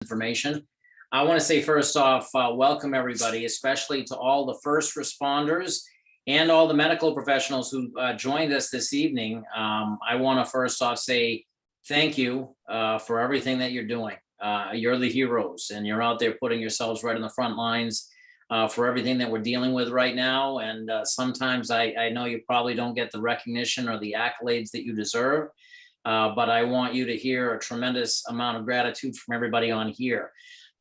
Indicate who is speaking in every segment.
Speaker 1: information. I want to say first off, welcome everybody, especially to all the first responders and all the medical professionals who joined us this evening. I want to first off say thank you for everything that you're doing. You're the heroes and you're out there putting yourselves right in the front lines for everything that we're dealing with right now. And sometimes I know you probably don't get the recognition or the accolades that you deserve. But I want you to hear a tremendous amount of gratitude from everybody on here.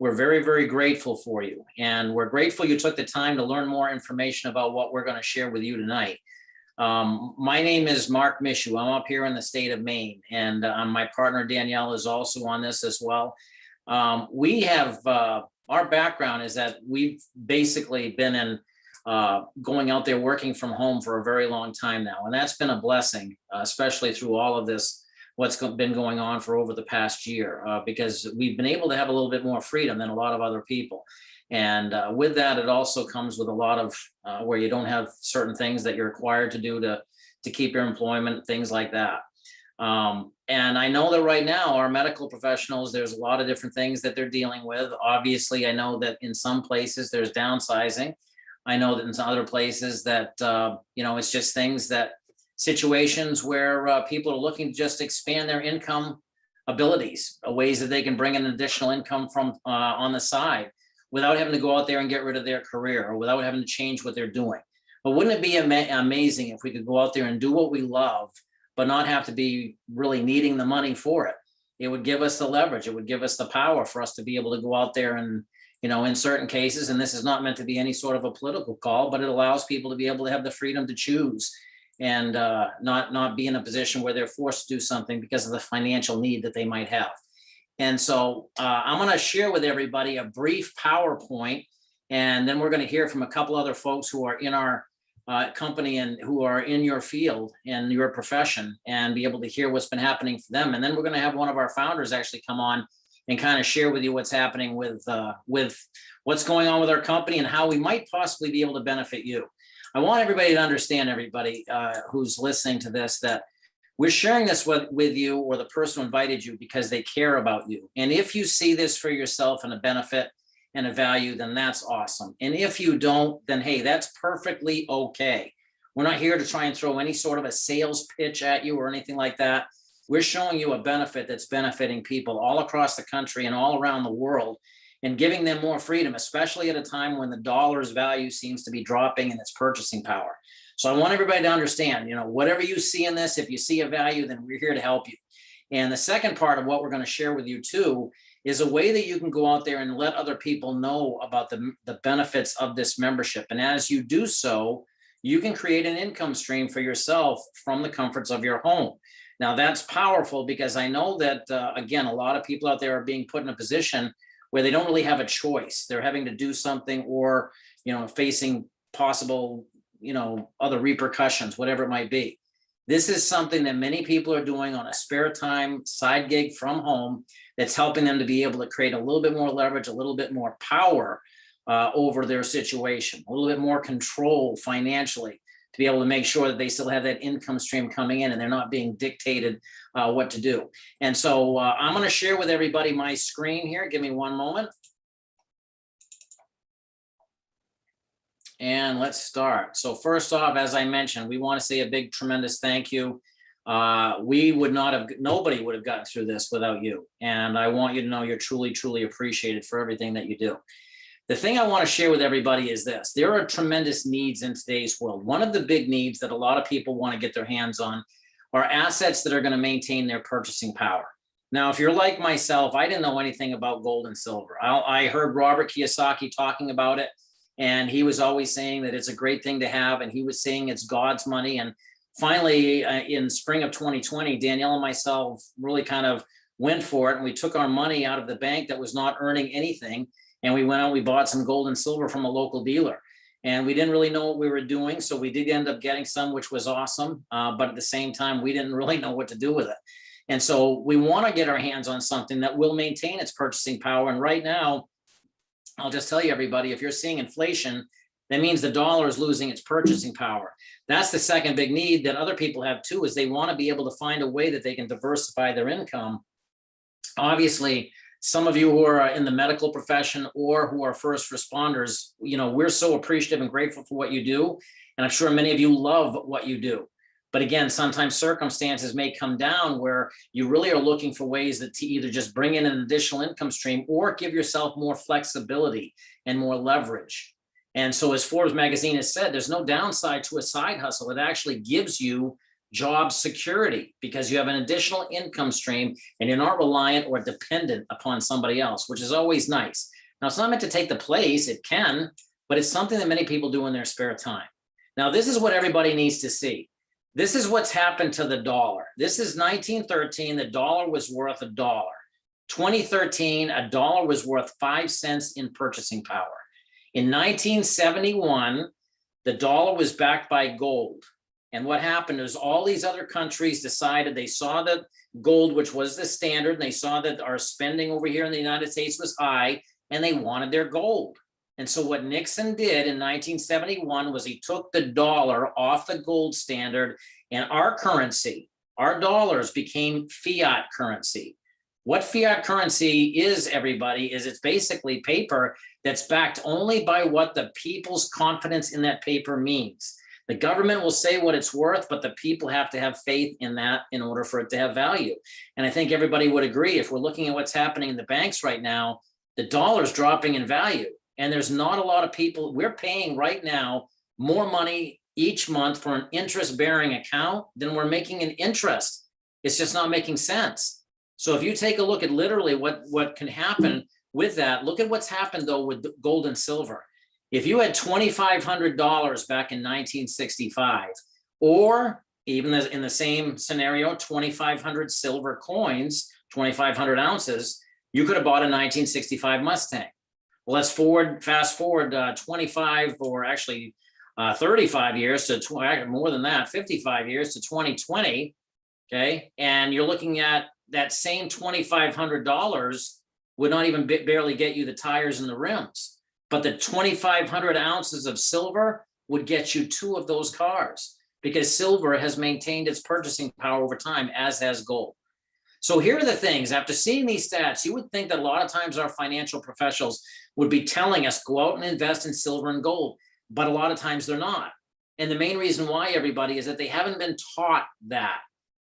Speaker 1: We're very, very grateful for you. And we're grateful you took the time to learn more information about what we're going to share with you tonight. My name is Mark Mishu. I'm up here in the state of Maine, and my partner Danielle is also on this as well. We have, our background is that we've basically been in going out there working from home for a very long time now. And that's been a blessing, especially through all of this, what's been going on for over the past year, because we've been able to have a little bit more freedom than a lot of other people. And with that, it also comes with a lot of where you don't have certain things that you're required to do to keep your employment, things like that. And I know that right now, our medical professionals, there's a lot of different things that they're dealing with. Obviously, I know that in some places there's downsizing. I know that in some other places that, it's just things that situations where people are looking to just expand their income abilities, ways that they can bring in additional income from on the side without having to go out there and get rid of their career or without having to change what they're doing. But wouldn't it be amazing if we could go out there and do what we love, but not have to be really needing the money for it? It would give us the leverage. It would give us the power for us to be able to go out there and, in certain cases, and this is not meant to be any sort of a political call, but it allows people to be able to have the freedom to choose and not be in a position where they're forced to do something because of the financial need that they might have. And so I'm going to share with everybody a brief PowerPoint, and then we're going to hear from a couple other folks who are in our company and who are in your field and your profession and be able to hear what's been happening for them. And then we're going to have one of our founders actually come on and kind of share with you what's happening with what's going on with our company and how we might possibly be able to benefit you. I want everybody to understand, everybody who's listening to this, that we're sharing this with you or the person who invited you because they care about you. And if you see this for yourself and a benefit and a value, then that's awesome. And if you don't, then hey, that's perfectly okay. We're not here to try and throw any sort of a sales pitch at you or anything like that. We're showing you a benefit that's benefiting people all across the country and all around the world and giving them more freedom, especially at a time when the dollar's value seems to be dropping in its purchasing power. So I want everybody to understand, whatever you see in this, if you see a value, then we're here to help you. And the second part of what we're going to share with you too is a way that you can go out there and let other people know about the benefits of this membership. And as you do so, you can create an income stream for yourself from the comforts of your home. Now that's powerful because I know that, again, a lot of people out there are being put in a position where they don't really have a choice. They're having to do something or, facing possible, other repercussions, whatever it might be. This is something that many people are doing on a spare time side gig from home that's helping them to be able to create a little bit more leverage, a little bit more power over their situation, a little bit more control financially, to be able to make sure that they still have that income stream coming in and they're not being dictated what to do. And so I'm going to share with everybody my screen here. Give me one moment. And let's start. So first off, as I mentioned, we want to say a big, tremendous thank you. Nobody would have gotten through this without you. And I want you to know you're truly, truly appreciated for everything that you do. The thing I want to share with everybody is this. There are tremendous needs in today's world. One of the big needs that a lot of people want to get their hands on are assets that are going to maintain their purchasing power. Now, if you're like myself, I didn't know anything about gold and silver. I heard Robert Kiyosaki talking about it, and he was always saying that it's a great thing to have, and he was saying it's God's money. And finally, in spring of 2020, Danielle and myself really kind of went for it, and we took our money out of the bank that was not earning anything. And we went out, we bought some gold and silver from a local dealer. And we didn't really know what we were doing. So we did end up getting some, which was awesome. But at the same time, we didn't really know what to do with it. And so we want to get our hands on something that will maintain its purchasing power. And right now, I'll just tell you, everybody, if you're seeing inflation, that means the dollar is losing its purchasing power. That's the second big need that other people have too, is they want to be able to find a way that they can diversify their income. Obviously, some of you who are in the medical profession or who are first responders, we're so appreciative and grateful for what you do. And I'm sure many of you love what you do. But again, sometimes circumstances may come down where you really are looking for ways that to either just bring in an additional income stream or give yourself more flexibility and more leverage. And so as Forbes magazine has said, there's no downside to a side hustle. It actually gives you job security because you have an additional income stream and you're not reliant or dependent upon somebody else, which is always nice. Now, it's not meant to take the place. It can, but it's something that many people do in their spare time. Now, this is what everybody needs to see. This is what's happened to the dollar. This is 1913. The dollar was worth $1. 2013, a dollar was worth 5 cents in purchasing power. In 1971, the dollar was backed by gold. And what happened is all these other countries decided, they saw that gold, which was the standard, and they saw that our spending over here in the United States was high, and they wanted their gold. And so what Nixon did in 1971 was he took the dollar off the gold standard, and our currency, our dollars, became fiat currency. What fiat currency is, everybody, is it's basically paper that's backed only by what the people's confidence in that paper means. The government will say what it's worth, but the people have to have faith in that in order for it to have value. And I think everybody would agree, if we're looking at what's happening in the banks right now, the dollar's dropping in value. And there's not a lot of people, we're paying right now more money each month for an interest-bearing account than we're making in interest. It's just not making sense. So if you take a look at literally what can happen with that, look at what's happened though with gold and silver. If you had $2,500 back in 1965, or even in the same scenario, 2,500 silver coins, 2,500 ounces, you could have bought a 1965 Mustang. Well, let's fast forward 25 or actually 35 years to more than that, 55 years to 2020, okay? And you're looking at that same $2,500 would not even barely get you the tires and the rims. But the 2,500 ounces of silver would get you 2 of those cars because silver has maintained its purchasing power over time, as has gold. So here are the things. After seeing these stats, you would think that a lot of times our financial professionals would be telling us, go out and invest in silver and gold, but a lot of times they're not. And the main reason why, everybody, is that they haven't been taught that.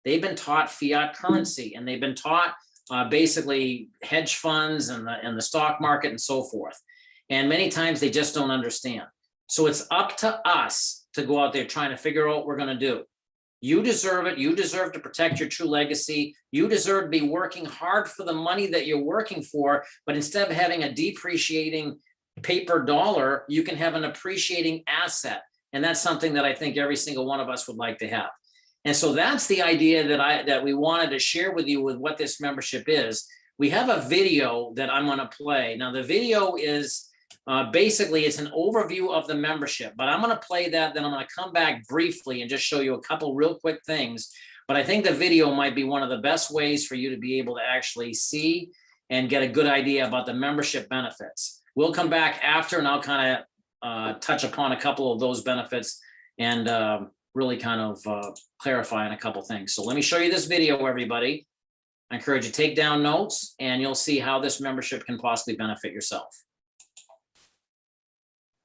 Speaker 1: They've been taught fiat currency, and they've been taught basically hedge funds and the stock market and so forth. And many times they just don't understand. So it's up to us to go out there trying to figure out what we're going to do. You deserve it. You deserve to protect your true legacy. You deserve to be working hard for the money that you're working for. But instead of having a depreciating paper dollar, you can have an appreciating asset. And that's something that I think every single one of us would like to have. And so that's the idea that we wanted to share with you with what this membership is. We have a video that I'm going to play. Now, the video is basically, it's an overview of the membership, but I'm going to play that. Then I'm going to come back briefly and just show you a couple real quick things. But I think the video might be one of the best ways for you to be able to actually see and get a good idea about the membership benefits. We'll come back after and I'll kind of touch upon a couple of those benefits and really kind of clarify on a couple things. So let me show you this video, everybody. I encourage you to take down notes and you'll see how this membership can possibly benefit yourself.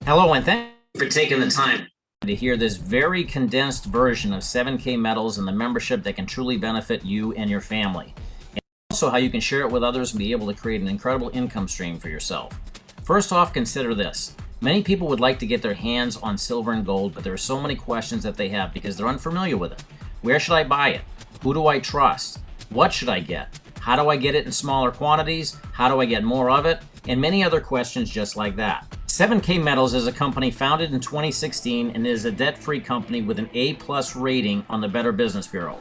Speaker 1: Hello, and thank you for taking the time to hear this very condensed version of 7K Metals and the membership that can truly benefit you and your family. And also how you can share it with others and be able to create an incredible income stream for yourself. First off, consider this. Many people would like to get their hands on silver and gold, but there are so many questions that they have because they're unfamiliar with it. Where should I buy it? Who do I trust? What should I get? How do I get it in smaller quantities? How do I get more of it? And many other questions just like that. 7K Metals is a company founded in 2016 and is a debt-free company with an A+ rating on the Better Business Bureau.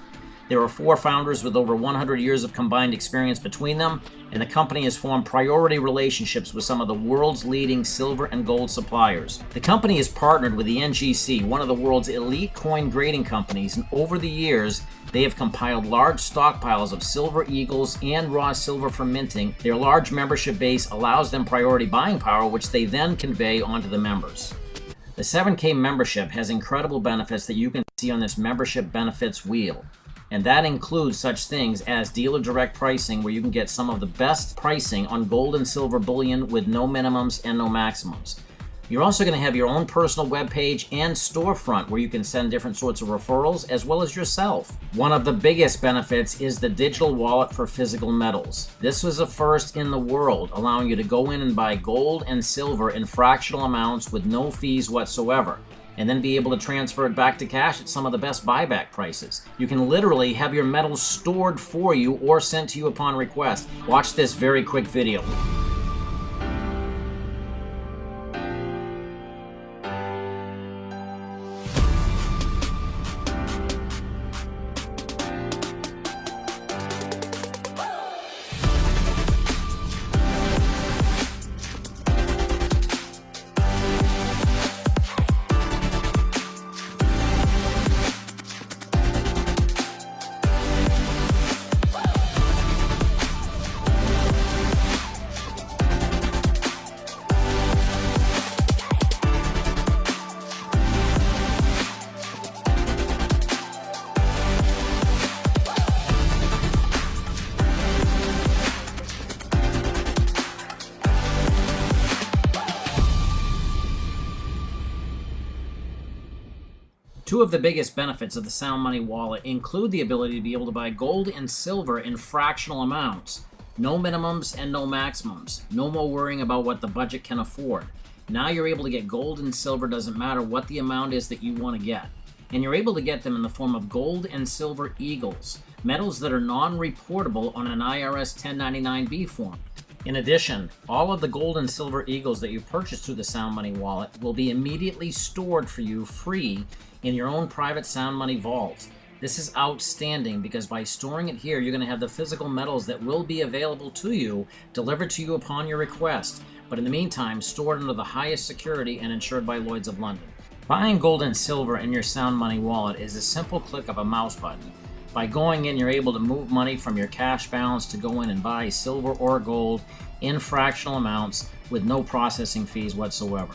Speaker 1: There are 4 founders with over 100 years of combined experience between them, and the company has formed priority relationships with some of the world's leading silver and gold suppliers. The company is partnered with the NGC, one of the world's elite coin grading companies, and over the years, they have compiled large stockpiles of silver eagles and raw silver for minting. Their large membership base allows them priority buying power, which they then convey onto the members. The 7K membership has incredible benefits that you can see on this membership benefits wheel. And that includes such things as dealer direct pricing, where you can get some of the best pricing on gold and silver bullion with no minimums and no maximums. You're also going to have your own personal webpage and storefront where you can send different sorts of referrals as well as yourself. One of the biggest benefits is the digital wallet for physical metals. This was a first in the world, allowing you to go in and buy gold and silver in fractional amounts with no fees whatsoever, and then be able to transfer it back to cash at some of the best buyback prices. You can literally have your metals stored for you or sent to you upon request. Watch this very quick video. Two of the biggest benefits of the Sound Money wallet include the ability to be able to buy gold and silver in fractional amounts. No minimums and no maximums. No more worrying about what the budget can afford. Now you're able to get gold and silver, doesn't matter what the amount is that you want to get. And you're able to get them in the form of gold and silver eagles, metals that are non-reportable on an IRS 1099-B form. In addition, all of the gold and silver eagles that you purchase through the Sound Money wallet will be immediately stored for you free in your own private Sound Money vault. This is outstanding because by storing it here, you're going to have the physical metals that will be available to you, delivered to you upon your request, but in the meantime, stored under the highest security and insured by Lloyd's of London. Buying gold and silver in your Sound Money wallet is a simple click of a mouse button. By going in, you're able to move money from your cash balance to go in and buy silver or gold in fractional amounts with no processing fees whatsoever.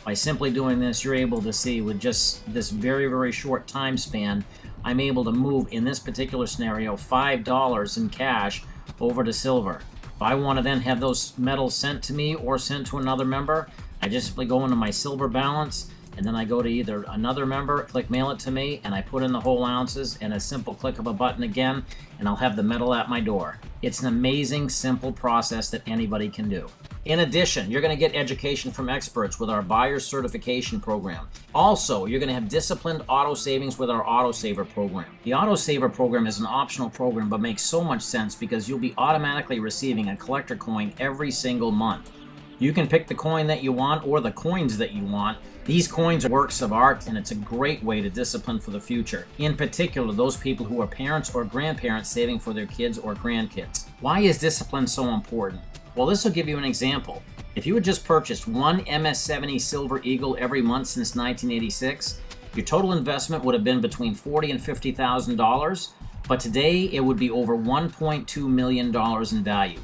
Speaker 1: By simply doing this, you're able to see with just this very, very short time span, I'm able to move, in this particular scenario, $5 in cash over to silver. If I want to then have those metals sent to me or sent to another member, I just simply go into my silver balance, and then I go to either another member, click mail it to me, and I put in the whole ounces, and a simple click of a button again, and I'll have the metal at my door. It's an amazing, simple process that anybody can do. In addition, you're going to get education from experts with our buyer certification program. Also, you're going to have disciplined auto savings with our autosaver program. The autosaver program is an optional program, but makes so much sense because you'll be automatically receiving a collector coin every single month. You can pick the coin that you want or the coins that you want. These coins are works of art, and it's a great way to discipline for the future. In particular, those people who are parents or grandparents saving for their kids or grandkids. Why is discipline so important? Well, this will give you an example. If you had just purchased one MS-70 Silver Eagle every month since 1986, your total investment would have been between $40,000 and $50,000, but today it would be over $1.2 million in value.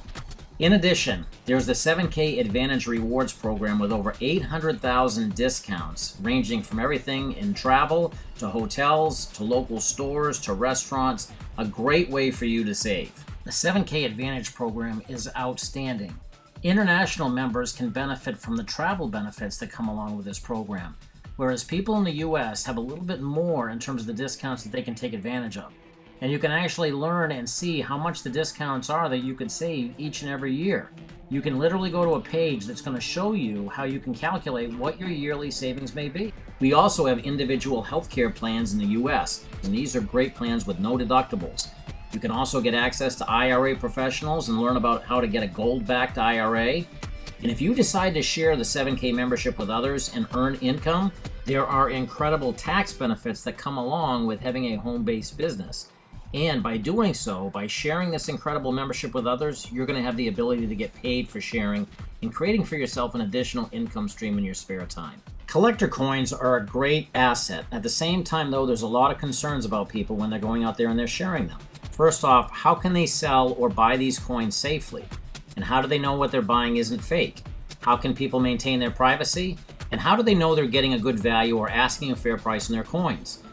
Speaker 1: In addition, there's the 7K Advantage Rewards program with over 800,000 discounts, ranging from everything in travel, to hotels, to local stores, to restaurants. A great way for you to save. The 7K Advantage program is outstanding. International members can benefit from the travel benefits that come along with this program, whereas people in the US have a little bit more in terms of the discounts that they can take advantage of. And you can actually learn and see how much the discounts are that you could save each and every year. You can literally go to a page that's going to show you how you can calculate what your yearly savings may be. We also have individual healthcare plans in the US, and these are great plans with no deductibles. You can also get access to IRA professionals and learn about how to get a gold-backed IRA. And if you decide to share the 7K membership with others and earn income, there are incredible tax benefits that come along with having a home-based business. And by doing so, by sharing this incredible membership with others, you're going to have the ability to get paid for sharing and creating for yourself an additional income stream in your spare time. Collector coins are a great asset. At the same time, though, there's a lot of concerns about people when they're going out there and they're sharing them. First off, how can they sell or buy these coins safely? And how do they know what they're buying isn't fake? How can people maintain their privacy? And how do they know they're getting a good value or asking a fair price on their coins?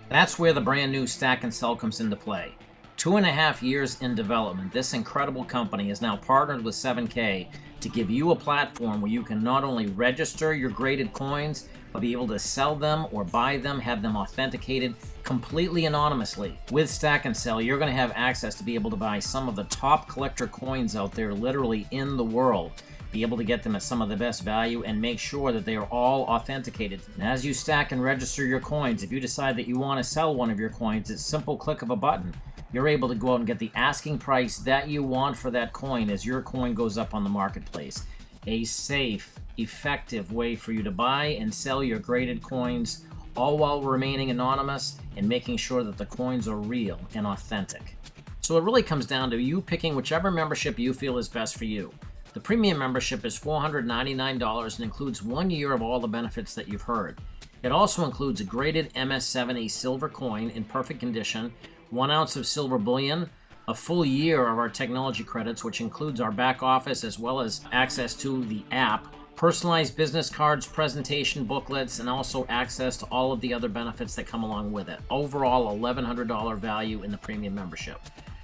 Speaker 1: That's where the brand new Stack and Sell comes into play. 2.5 years in development, this incredible company is now partnered with 7K to give you a platform where you can not only register your graded coins, but be able to sell them or buy them, have them authenticated completely anonymously. With Stack and Sell, you're going to have access to be able to buy some of the top collector coins out there literally in the world, be able to get them at some of the best value, and make sure that they are all authenticated. And as you stack and register your coins, if you decide that you want to sell one of your coins, it's a simple click of a button. You're able to go out and get the asking price that you want for that coin as your coin goes up on the marketplace. A safe, effective way for you to buy and sell your graded coins, all while remaining anonymous and making sure that the coins are real and authentic. So it really comes down to you picking whichever membership you feel is best for you. The premium membership is $499 and includes 1 year of all the benefits that you've heard. It also includes a graded MS70 silver coin in perfect condition, 1 ounce of silver bullion, a full year of our technology credits, which includes our back office as well as access to the app, personalized business cards, presentation booklets, and also access to all of the other benefits that come along with it. Overall, $1,100 value in the premium membership.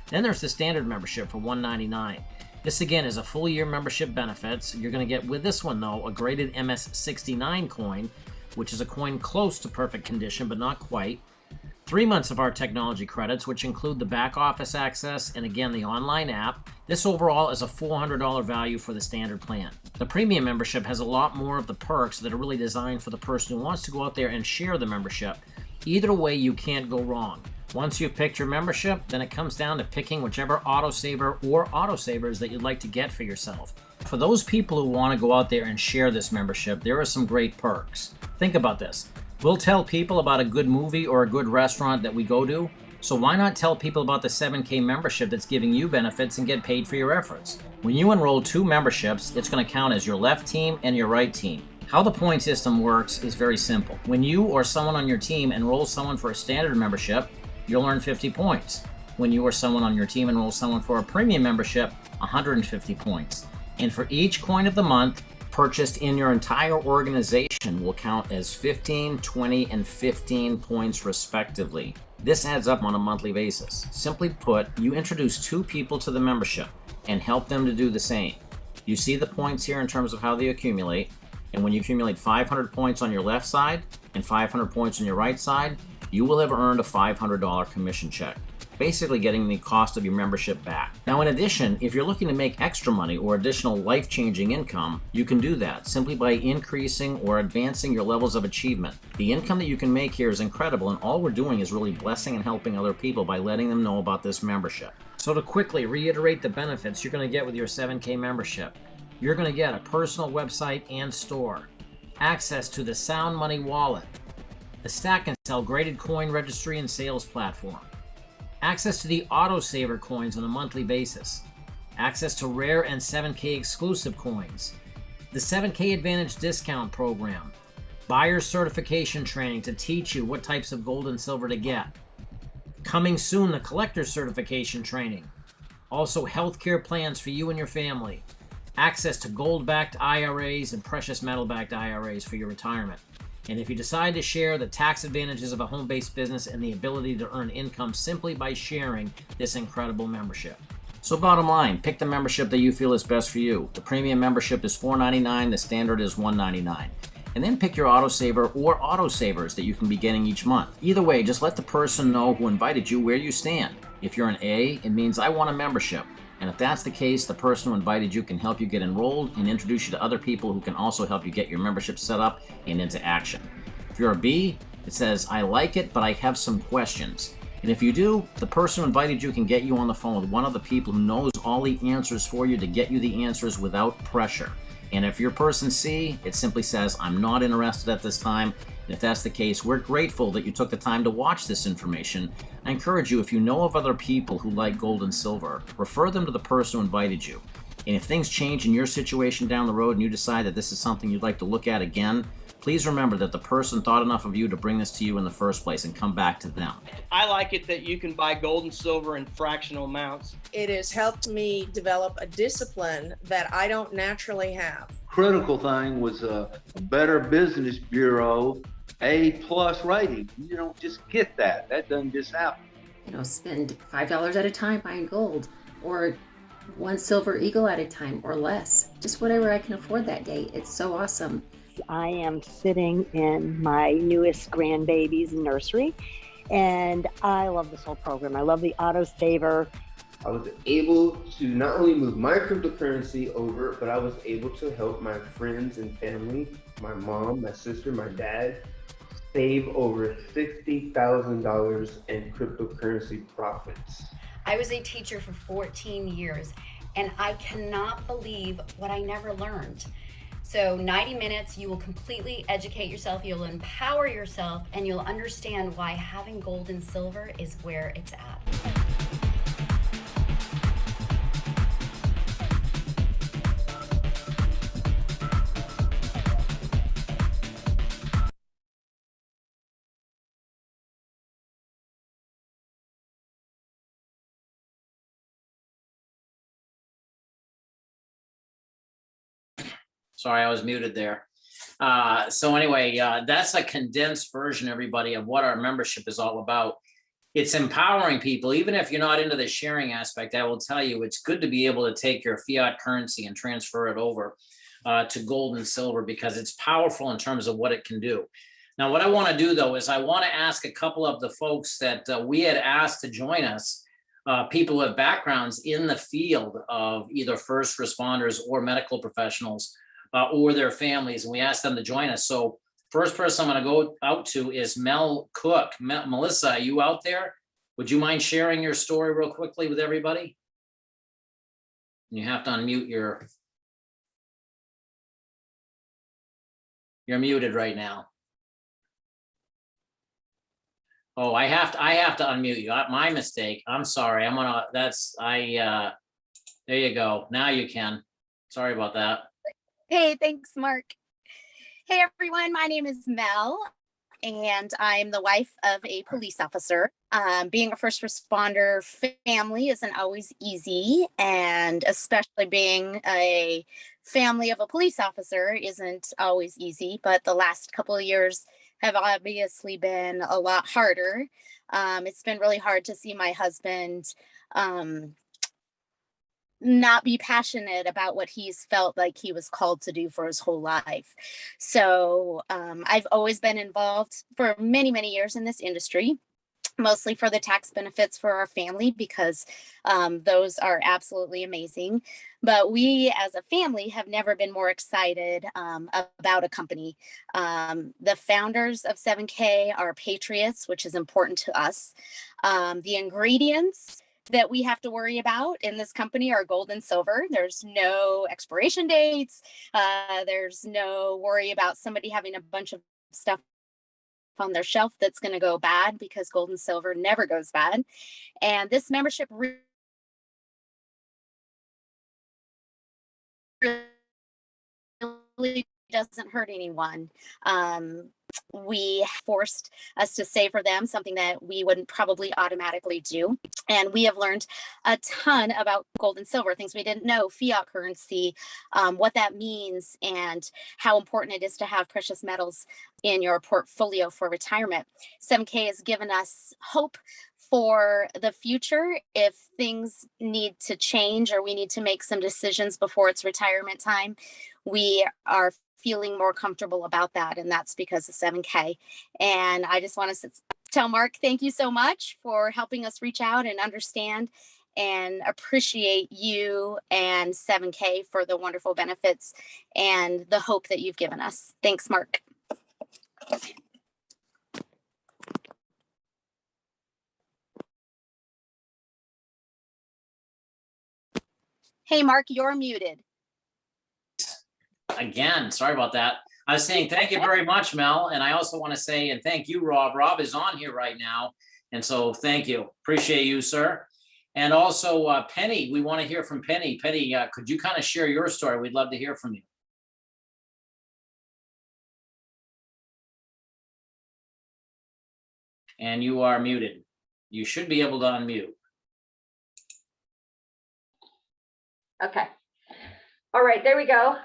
Speaker 1: Then there's the standard membership for $199. This again is a full year membership benefits. You're going to get with this one though a graded MS69 coin, which is a coin close to perfect condition but not quite. 3 months of our technology credits, which include the back office access and again the online app. This overall is a $400 value for the standard plan. The premium membership has a lot more of the perks that are really designed for the person who wants to go out there and share the membership. Either way, you can't go wrong. Once you've picked your membership, then it comes down to picking whichever autosaver or autosavers that you'd like to get for yourself. For those people who want to go out there and share this membership, there are some great perks. Think about this. We'll tell people about a good movie or a good restaurant that we go to, so why not tell people about the 7K membership that's giving you benefits and get paid for your efforts? When you enroll 2 memberships, it's going to count as your left team and your right team. How the point system works is very simple. When you or someone on your team enrolls someone for a standard membership, you'll earn 50 points. When you or someone on your team enrolls someone for a premium membership, 150 points. And for each coin of the month purchased in your entire organization will count as 15, 20, and 15 points respectively. This adds up on a monthly basis. Simply put, you introduce 2 people to the membership and help them to do the same. You see the points here in terms of how they accumulate, and when you accumulate 500 points on your left side and 500 points on your right side, you will have earned a $500 commission check, basically getting the cost of your membership back. Now, in addition, if you're looking to make extra money or additional life-changing income, you can do that simply by increasing or advancing your levels of achievement. The income that you can make here is incredible, and all we're doing is really blessing and helping other people by letting them know about this membership. So to quickly reiterate the benefits you're going to get with your 7K membership, you're going to get a personal website and store, access to the Sound Money wallet, the Stack and Sell graded coin registry and sales platform, access to the autosaver coins on a monthly basis, access to rare and 7K exclusive coins, the 7K Advantage discount program, buyer certification training to teach you what types of gold and silver to get, coming soon the collector certification training, also healthcare plans for you and your family, access to gold-backed IRAs and precious metal-backed IRAs for your retirement. And if you decide to share, the tax advantages of a home-based business and the ability to earn income simply by sharing this incredible membership. So bottom line, pick the membership that you feel is best for you. The premium membership is $499, the standard is $199. And then pick your autosaver or autosavers that you can be getting each month. Either way, just let the person know who invited you where you stand. If you're an A, it means I want a membership. And if that's the case, the person who invited you can help you get enrolled and introduce you to other people who can also help you get your membership set up and into action. If you're a B, it says, I like it, but I have some questions. And if you do, the person who invited you can get you on the phone with one of the people who knows all the answers for you to get you the answers without pressure. And if you're person C, it simply says, I'm not interested at this time. And if that's the case, we're grateful that you took the time to watch this information. I encourage you, if you know of other people who like gold and silver, refer them to the person who invited you. And if things change in your situation down the road and you decide that this is something you'd like to look at again, please remember that the person thought enough of you to bring this to you in the first place and come back to them.
Speaker 2: I like it that you can buy gold and silver in fractional amounts.
Speaker 3: It has helped me develop a discipline that I don't naturally have.
Speaker 4: Critical thing was a Better Business Bureau A+ rating. You don't just get that. That doesn't just happen.
Speaker 5: Spend $5 at a time buying gold, or one silver eagle at a time, or less. Just whatever I can afford that day. It's so awesome.
Speaker 6: I am sitting in my newest grandbaby's nursery, and I love this whole program. I love the auto saver.
Speaker 7: I was able to not only move my cryptocurrency over, but I was able to help my friends and family, my mom, my sister, my dad, save over $50,000 in cryptocurrency profits.
Speaker 8: I was a teacher for 14 years, and I cannot believe what I never learned. So 90 minutes, you will completely educate yourself, you'll empower yourself, and you'll understand why having gold and silver is where it's at.
Speaker 1: Sorry, I was muted there. So anyway, that's a condensed version, everybody, of what our membership is all about. It's empowering people. Even if you're not into the sharing aspect, I will tell you, it's good to be able to take your fiat currency and transfer it over to gold and silver, because it's powerful in terms of what it can do. Now, what I want to do, though, is I want to ask a couple of the folks that we had asked to join us, people who have backgrounds in the field of either first responders or medical professionals, or their families, and we asked them to join us. So first person I'm going to go out to is Mel Cook. Melissa, are you out there? Would you mind sharing your story real quickly with everybody? You have to unmute you're muted right now. Oh, I have to unmute you. My mistake. I'm sorry. There you go. Now you can. Sorry about that.
Speaker 9: Hey, thanks, Mark. Hey, everyone. My name is Mel, and I'm the wife of a police officer. Being a first responder family isn't always easy, and especially being a family of a police officer isn't always easy, but the last couple of years have obviously been a lot harder. It's been really hard to see my husband not be passionate about what he's felt like he was called to do for his whole life. So I've always been involved for many, many years in this industry, mostly for the tax benefits for our family, because those are absolutely amazing. But we as a family have never been more excited about a company. The founders of 7K are patriots, which is important to us. The ingredients that we have to worry about in this company are gold and silver. There's no expiration dates. There's no worry about somebody having a bunch of stuff on their shelf that's going to go bad, because gold and silver never goes bad. And this membership really doesn't hurt anyone. We forced us to save for them, something that we wouldn't probably automatically do. And we have learned a ton about gold and silver, things we didn't know, fiat currency, what that means, and how important it is to have precious metals in your portfolio for retirement. 7K has given us hope for the future if things need to change or we need to make some decisions before it's retirement time. We are feeling more comfortable about that, and that's because of 7K. And I just want to tell Mark, thank you so much for helping us reach out and understand and appreciate you and 7K for the wonderful benefits and the hope that you've given us. Thanks, Mark. Hey, Mark, you're muted.
Speaker 1: Again, sorry about that. I was saying thank you very much, Mel. And I also want to say, and thank you, Rob. Rob is on here right now. And so thank you. Appreciate you, sir. And also Penny, we want to hear from Penny. Penny, could you kind of share your story? We'd love to hear from you. And you are muted. You should be able to unmute.
Speaker 10: Okay. All right, there we go.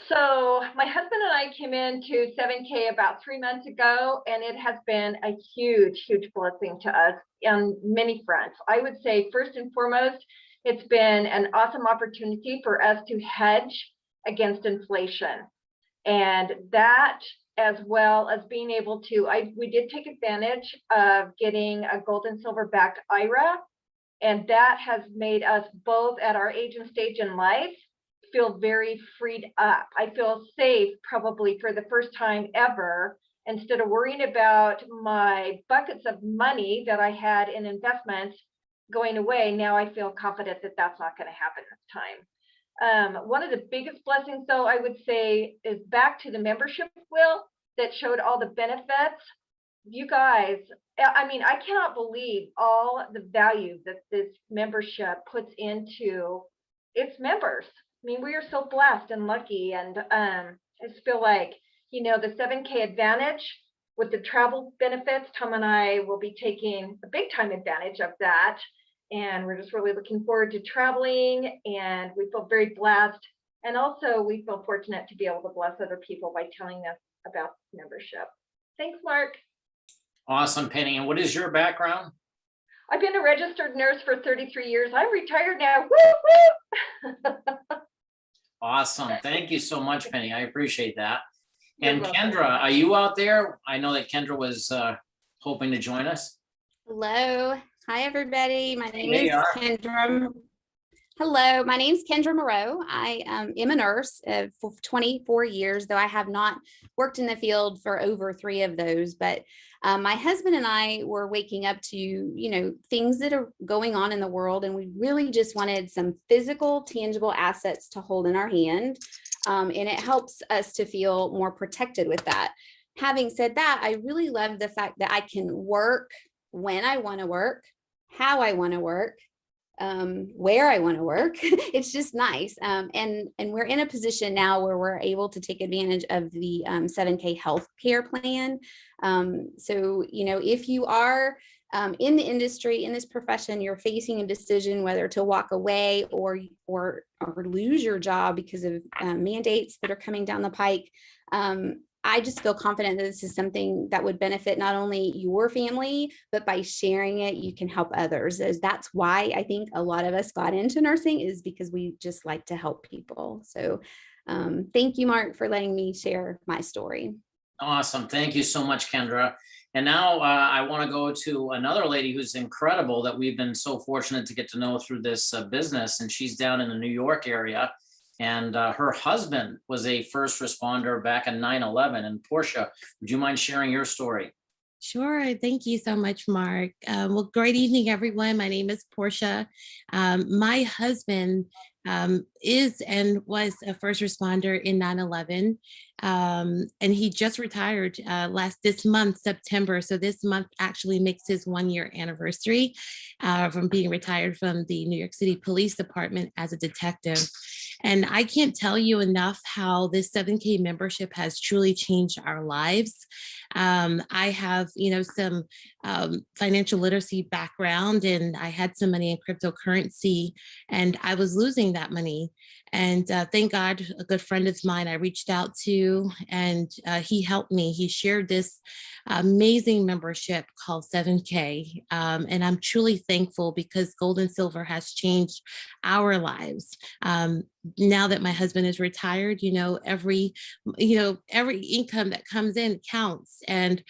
Speaker 10: So my husband and I came into 7K about 3 months ago, and it has been a huge, huge blessing to us on many fronts. I would say first and foremost, it's been an awesome opportunity for us to hedge against inflation. And that, as well as being able to, we did take advantage of getting a gold and silver backed IRA. And that has made us both at our age and stage in life feel very freed up. I feel safe probably for the first time ever. Instead of worrying about my buckets of money that I had in investments going away, now I feel confident that that's not going to happen this time. One of the biggest blessings, though, I would say, is back to the membership wheel that showed all the benefits. You guys, I mean, I cannot believe all the value that this membership puts into its members. I mean, we are so blessed and lucky, and I just feel like, you know, the 7K Advantage with the travel benefits, Tom and I will be taking a big time advantage of that. And we're just really looking forward to traveling, and we feel very blessed. And also we feel fortunate to be able to bless other people by telling us about membership. Thanks, Mark.
Speaker 1: Awesome, Penny. And what is your background?
Speaker 10: I've been a registered nurse for 33 years. I'm retired now. Woo, woo.
Speaker 1: Awesome. Thank you so much, Penny. I appreciate that.
Speaker 10: You're
Speaker 1: And
Speaker 10: welcome.
Speaker 1: Kendra, are you out there? I know that Kendra was hoping to join us.
Speaker 9: Hello. Hi, everybody. My name
Speaker 1: There
Speaker 9: is
Speaker 1: you are.
Speaker 9: Kendra. Hello, my name is Kendra Moreau. I am a nurse for 24 years, though I have not worked in the field for over 3 of those. But my husband and I were waking up to, you know, things that are going on in the world, and we really just wanted some physical, tangible assets to hold in our hand. And it helps us to feel more protected with that. Having said that, I really love the fact that I can work when I want to work, how I want to work, where I want to work. It's just nice. And we're in a position now where we're able to take advantage of the 7K healthcare plan. So, you know, if you are in the industry, in this profession, you're facing a decision whether to walk away or lose your job because of mandates that are coming down the pike. I just feel confident that this is something that would benefit not only your family, but by sharing it, you can help others. That's why I think a lot of us got into nursing, is because we just like to help people. So thank you, Mark, for letting me share my story.
Speaker 1: Awesome. Thank you so much, Kendra. And now I want to go to another lady who's incredible that we've been so fortunate to get to know through this business. And she's down in the New York area. And her husband was a first responder back in 9/11. And Portia, would you mind sharing your story?
Speaker 11: Sure. Thank you so much, Mark. Well, great evening, everyone. My name is Portia. My husband is and was a first responder in 9/11. And he just retired this month, September. So this month actually makes his 1-year anniversary from being retired from the New York City Police Department as a detective. And I can't tell you enough how this 7K membership has truly changed our lives. I have, you know, some financial literacy background, and I had some money in cryptocurrency, and I was losing that money. And thank God, a good friend of mine I reached out to, and he helped me. He shared this amazing membership called 7K. And I'm truly thankful because Gold and Silver has changed our lives. Now that my husband is retired, every income that comes in counts, and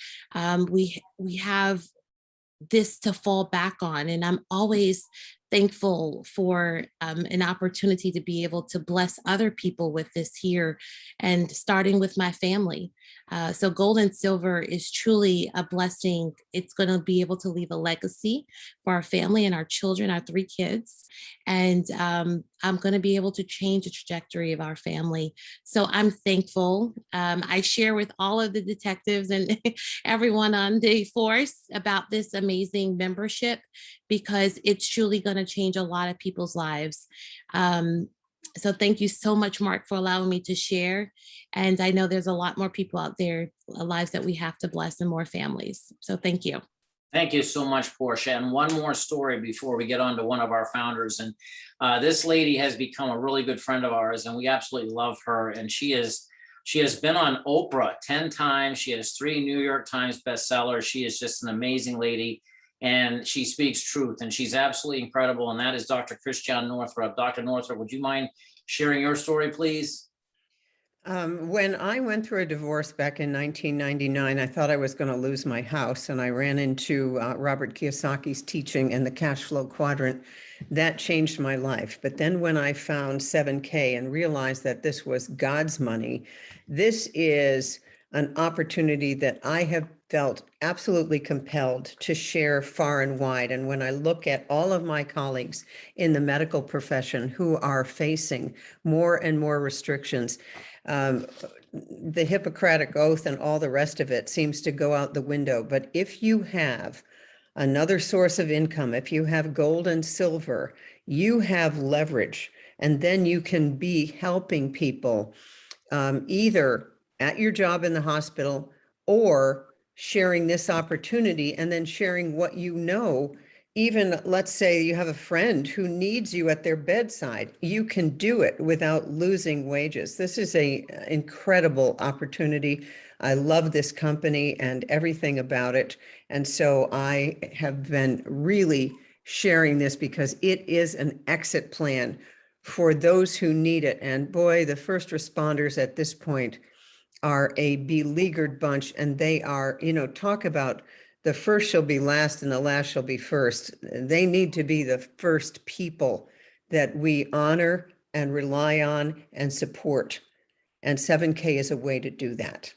Speaker 11: we have this to fall back on. And I'm always thankful for an opportunity to be able to bless other people with this here, and starting with my family. So Gold and Silver is truly a blessing. It's going to be able to leave a legacy for our family and our children, our 3 kids. And I'm going to be able to change the trajectory of our family. So I'm thankful. I share with all of the detectives and everyone on the force about this amazing membership, because it's truly going to change a lot of people's lives. So thank you so much, Mark, for allowing me to share. And I know there's a lot more people out there, lives that we have to bless, and more families. So thank you.
Speaker 1: Thank you so much, Portia. And one more story before we get on to one of our founders. And this lady has become a really good friend of ours, and we absolutely love her. And she has been on Oprah 10 times. She has 3 New York Times bestsellers. She is just an amazing lady, and she speaks truth, and she's absolutely incredible. And that is Dr. Christiane Northrup. Dr. Northrup, would you mind sharing your story, please?
Speaker 12: When I went through a divorce back in 1999, I thought I was going to lose my house, and I ran into Robert Kiyosaki's teaching and the cash flow quadrant. That changed my life. But then when I found 7K and realized that this was God's money, this is an opportunity that I have felt absolutely compelled to share far and wide. And when I look at all of my colleagues in the medical profession who are facing more and more restrictions, the Hippocratic Oath and all the rest of it seems to go out the window. But if you have another source of income, if you have gold and silver, you have leverage, and then you can be helping people either at your job in the hospital or sharing this opportunity and then sharing what you know. Even let's say you have a friend who needs you at their bedside, you can do it without losing wages. This is an incredible opportunity. I love this company and everything about it. And so I have been really sharing this because it is an exit plan for those who need it. And boy, the first responders at this point are a beleaguered bunch, and they are, talk about the first shall be last and the last shall be first. They need to be the first people that we honor and rely on and support. And 7K is a way to do that.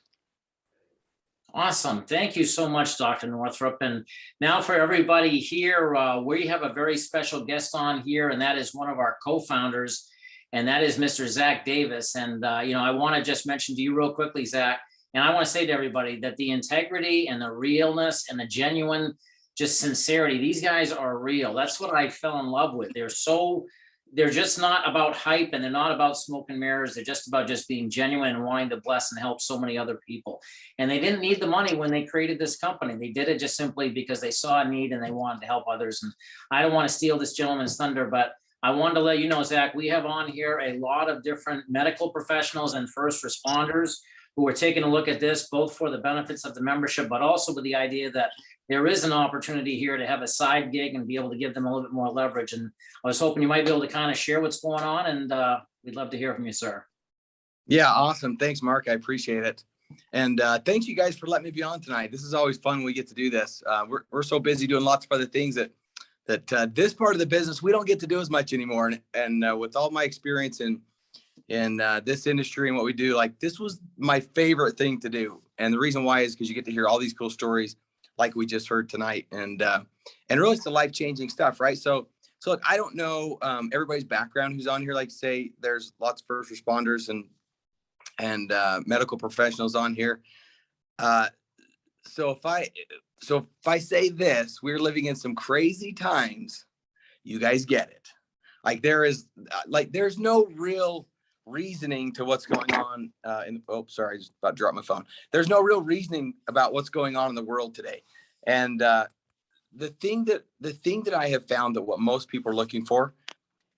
Speaker 1: Awesome. Thank you so much, Dr. Northrup. And now for everybody here, we have a very special guest on here, and that is one of our co-founders, and that is Mr. Zach Davis. And, I want to just mention to you real quickly, Zach, and I want to say to everybody that the integrity and the realness and the genuine, just sincerity, these guys are real. That's what I fell in love with. They're just not about hype, and they're not about smoke and mirrors. They're just about just being genuine and wanting to bless and help so many other people. And they didn't need the money when they created this company. They did it just simply because they saw a need and they wanted to help others. And I don't want to steal this gentleman's thunder, but I wanted to let you know, Zach, we have on here a lot of different medical professionals and first responders who are taking a look at this, both for the benefits of the membership, but also with the idea that there is an opportunity here to have a side gig and be able to give them a little bit more leverage. And I was hoping you might be able to kind of share what's going on, and we'd love to hear from you, sir.
Speaker 13: Yeah, awesome. Thanks, Mark. I appreciate it. And thank you guys for letting me be on tonight. This is always fun when we get to do this. We're so busy doing lots of other things that this part of the business, we don't get to do as much anymore. And with all my experience in this industry and what we do, like, this was my favorite thing to do. And the reason why is because you get to hear all these cool stories like we just heard tonight, and really it's the life-changing stuff, right? So look, I don't know everybody's background who's on here. Like, say there's lots of first responders and medical professionals on here. So if I say this, we're living in some crazy times. You guys get it. Like, there's no real reasoning to what's going on I just about to drop my phone. There's no real reasoning about what's going on in the world today. And the thing that I have found that what most people are looking for,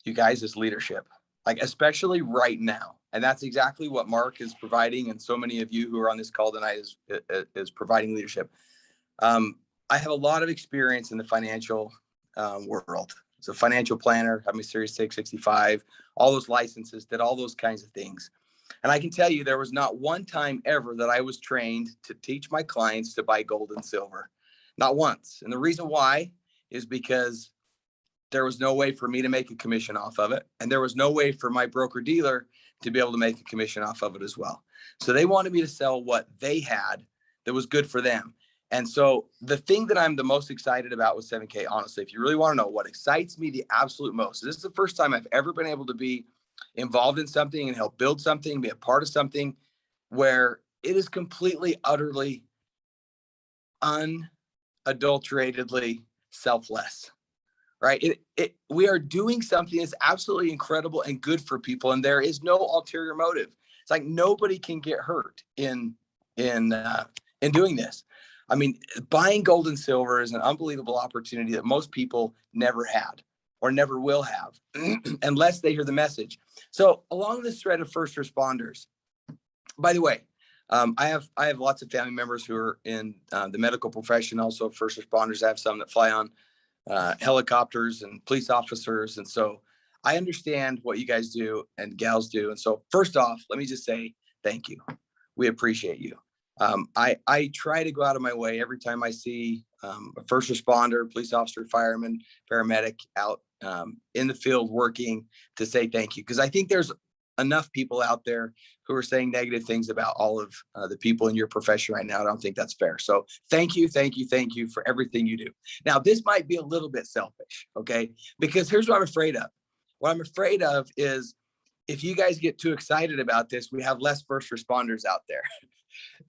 Speaker 13: you guys, is leadership, like, especially right now. And that's exactly what Mark is providing, and so many of you who are on this call tonight is providing leadership. I have a lot of experience in the financial world. So financial planner, have my Series 665, all those licenses, did all those kinds of things. And I can tell you, there was not one time ever that I was trained to teach my clients to buy gold and silver. Not once. And the reason why is because there was no way for me to make a commission off of it. And there was no way for my broker dealer to be able to make a commission off of it as well. So they wanted me to sell what they had that was good for them. And so the thing that I'm the most excited about with 7K, honestly, if you really want to know what excites me the absolute most, this is the first time I've ever been able to be involved in something and help build something, be a part of something where it is completely, utterly, unadulteratedly selfless, right? We are doing something that's absolutely incredible and good for people, and there is no ulterior motive. It's like nobody can get hurt in doing this. I mean, buying gold and silver is an unbelievable opportunity that most people never had or never will have unless they hear the message. So along this thread of first responders, by the way, I have lots of family members who are in the medical profession, also first responders. I have some that fly on helicopters and police officers. And so I understand what you guys do and gals do. And so first off, let me just say thank you. We appreciate you. I try to go out of my way every time I see a first responder, police officer, fireman, paramedic out in the field working to say thank you. Because I think there's enough people out there who are saying negative things about all of the people in your profession right now. I don't think that's fair. So thank you for everything you do. Now, this might be a little bit selfish, okay? Because here's what I'm afraid of. What I'm afraid of is if you guys get too excited about this, we have less first responders out there.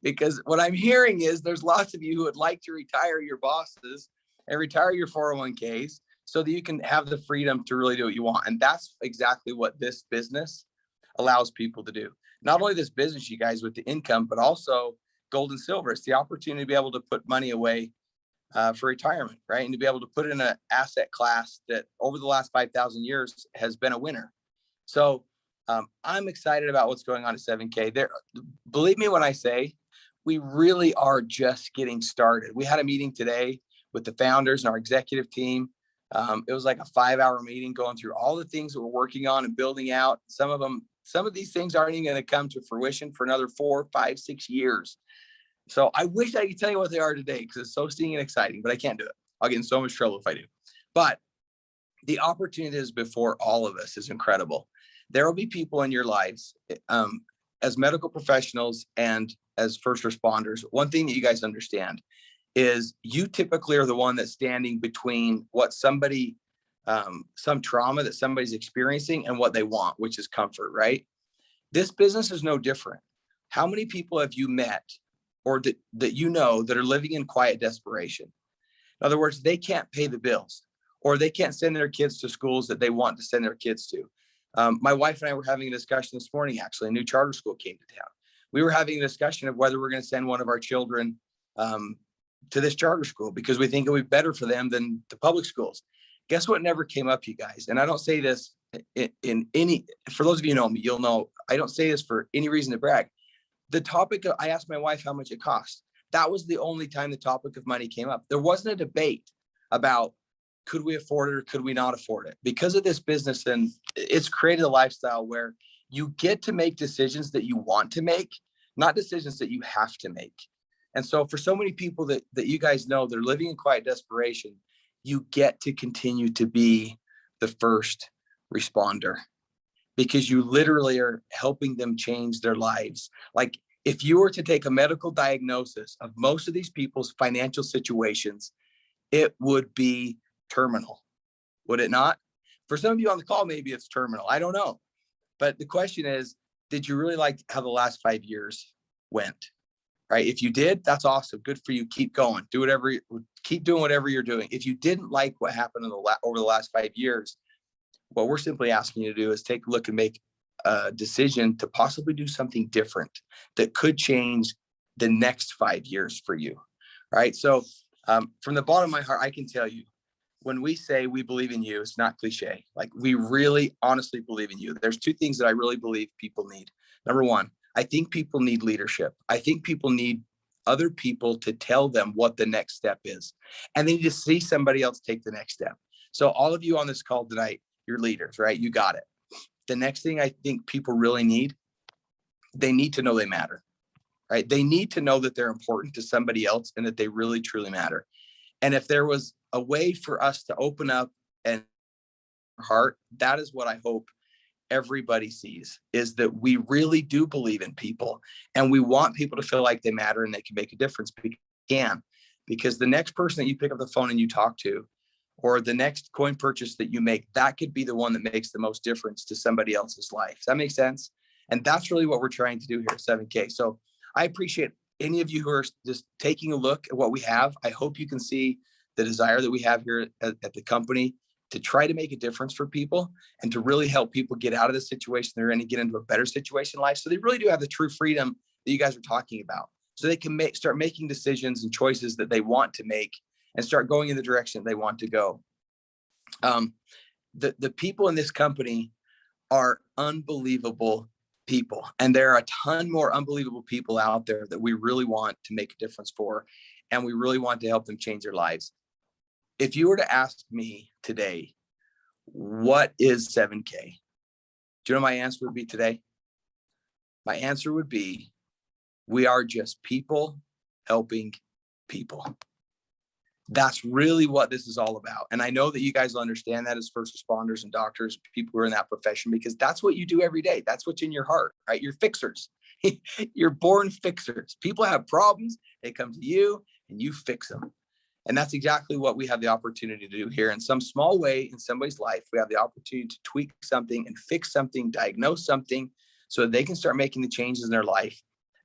Speaker 13: Because what I'm hearing is there's lots of you who would like to retire your bosses and retire your 401ks so that you can have the freedom to really do what you want. And that's exactly what this business allows people to do. Not only this business, you guys, with the income, but also gold and silver. It's the opportunity to be able to put money away for retirement, right? And to be able to put in an asset class that over the last 5,000 years has been a winner. So I'm excited about what's going on at 7K. There, believe me when I say we really are just getting started. We had a meeting today with the founders and our executive team. It was like a 5-hour meeting going through all the things that we're working on and building out. Some of these things aren't even going to come to fruition for another 4, 5, 6 years. So I wish I could tell you what they are today because it's so stinging and exciting, but I can't do it. I'll get in so much trouble if I do. But the opportunity is before all of us is incredible. There will be people in your lives as medical professionals and as first responders. One thing that you guys understand is you typically are the one that's standing between what somebody, some trauma that somebody's experiencing and what they want, which is comfort, right? This business is no different. How many people have you met or that you know that are living in quiet desperation? In other words, they can't pay the bills or they can't send their kids to schools that they want to send their kids to. My wife and I were having a discussion this morning, actually, a new charter school came to town. We were having a discussion of whether we're going to send one of our children to this charter school because we think it would be better for them than the public schools. Guess what never came up, you guys? And I don't say this in any, for those of you who know me, you'll know, I don't say this for any reason to brag. The topic of, I asked my wife how much it cost. That was the only time the topic of money came up. There wasn't a debate about could we afford it or could we not afford it? Because of this business, and it's created a lifestyle where you get to make decisions that you want to make, not decisions that you have to make. And so for so many people that you guys know, they're living in quiet desperation, you get to continue to be the first responder because you literally are helping them change their lives. Like if you were to take a medical diagnosis of most of these people's financial situations, it would be terminal, would it not? For some of you on the call, maybe it's terminal. I don't know. But the question is, did you really like how the last 5 years went? Right? If you did, that's awesome. Good for you. Keep going. Do whatever. Keep doing whatever you're doing. If you didn't like what happened over the last 5 years, what we're simply asking you to do is take a look and make a decision to possibly do something different that could change the next 5 years for you. Right? So from the bottom of my heart, I can tell you, when we say we believe in you, it's not cliche. Like we really honestly believe in you. There's 2 things that I really believe people need. Number one, I think people need leadership. I think people need other people to tell them what the next step is. And they need to see somebody else take the next step. So all of you on this call tonight, you're leaders, right? You got it. The next thing I think people really need, they need to know they matter, right? They need to know that they're important to somebody else and that they really, truly matter. And if there was a way for us to open up and heart, that is what I hope everybody sees, is that we really do believe in people and we want people to feel like they matter and they can make a difference. Because the next person that you pick up the phone and you talk to, or the next coin purchase that you make, that could be the one that makes the most difference to somebody else's life. Does that make sense? And that's really what we're trying to do here at 7K. So I appreciate any of you who are just taking a look at what we have. I hope you can see the desire that we have here at the company to try to make a difference for people and to really help people get out of the situation they're in and get into a better situation in life. So they really do have the true freedom that you guys are talking about. so they can start making decisions and choices that they want to make and start going in the direction they want to go. The people in this company are unbelievable people, and there are a ton more unbelievable people out there that we really want to make a difference for, and we really want to help them change their lives. If you were to ask me today, what is 7K? Do you know my answer would be today? My answer would be, we are just people helping people. That's really what this is all about. And I know that you guys will understand that as first responders and doctors, people who are in that profession, because that's what you do every day. That's what's in your heart, right? You're fixers. You're born fixers. People have problems, they come to you and you fix them. And that's exactly what we have the opportunity to do here. In some small way in somebody's life, we have the opportunity to tweak something and fix something, diagnose something, so that they can start making the changes in their life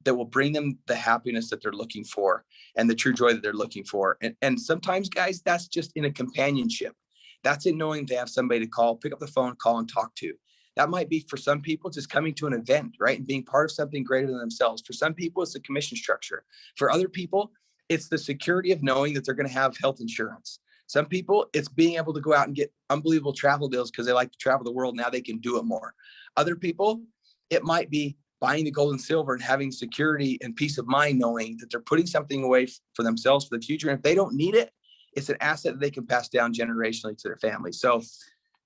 Speaker 13: that will bring them the happiness that they're looking for and the true joy that they're looking for. And sometimes, guys, that's just in a companionship. That's in knowing they have somebody to call, pick up the phone, call and talk to. That might be for some people just coming to an event, right? And being part of something greater than themselves. For some people, it's the commission structure. For other people, it's the security of knowing that they're going to have health insurance. Some people, it's being able to go out and get unbelievable travel deals because they like to travel the world. Now they can do it more. Other people, it might be buying the gold and silver and having security and peace of mind, knowing that they're putting something away for themselves for the future. And if they don't need it, it's an asset that they can pass down generationally to their family. So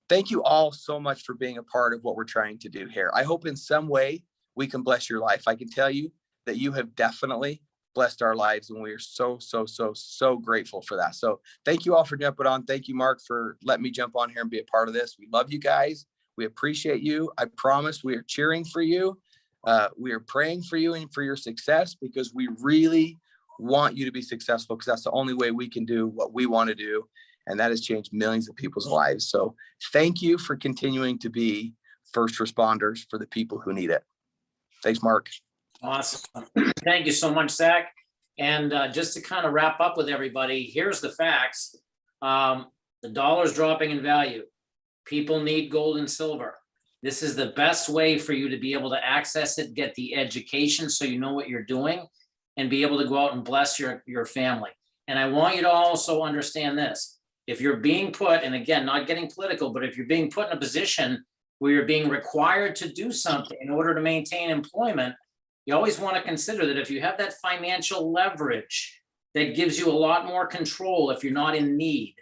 Speaker 13: thank you all so much for being a part of what we're trying to do here. I hope in some way we can bless your life. I can tell you that you have definitely blessed our lives, and we are so grateful for that. So thank you all for jumping on. Thank you, Mark, for letting me jump on here and be a part of this. We love you guys. We appreciate you. I promise we are cheering for you. We are praying for you and for your success, because we really want you to be successful, because that's the only way we can do what we want to do. And that has changed millions of people's lives. So thank you for continuing to be first responders for the people who need it. Thanks, Mark.
Speaker 1: Awesome. Thank you so much, Zach. And just to kind of wrap up with everybody, here's the facts. The dollar's dropping in value. People need gold and silver. This is the best way for you to be able to access it, get the education so you know what you're doing, and be able to go out and bless your family. And I want you to also understand this. If you're being put, and again, not getting political, but if you're being put in a position where you're being required to do something in order to maintain employment, you always want to consider that if you have that financial leverage, that gives you a lot more control if you're not in need.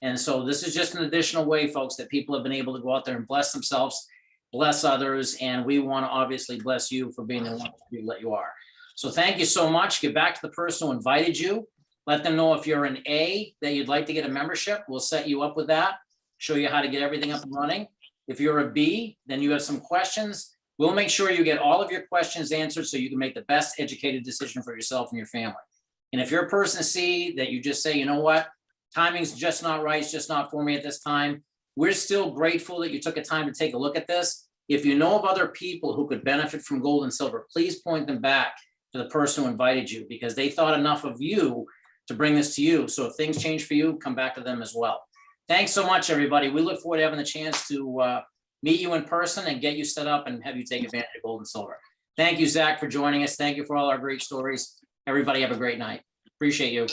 Speaker 1: And so this is just an additional way, folks, that people have been able to go out there and bless themselves, bless others, and we want to obviously bless you for being the one that you are. So thank you so much. Get back to the person who invited you. Let them know if you're an A that you'd like to get a membership. We'll set you up with that, show you how to get everything up and running. If you're a B, then you have some questions. We'll make sure you get all of your questions answered so you can make the best educated decision for yourself and your family. And if you're a person C that you just say, you know what, timing's just not right, it's just not for me at this time, we're still grateful that you took a time to take a look at this. If you know of other people who could benefit from gold and silver, please point them back to the person who invited you, because they thought enough of you to bring this to you. So if things change for you, come back to them as well. Thanks so much, everybody. We look forward to having the chance to meet you in person and get you set up and have you take advantage of gold and silver. Thank you, Zach, for joining us. Thank you for all our great stories. Everybody have a great night. Appreciate you.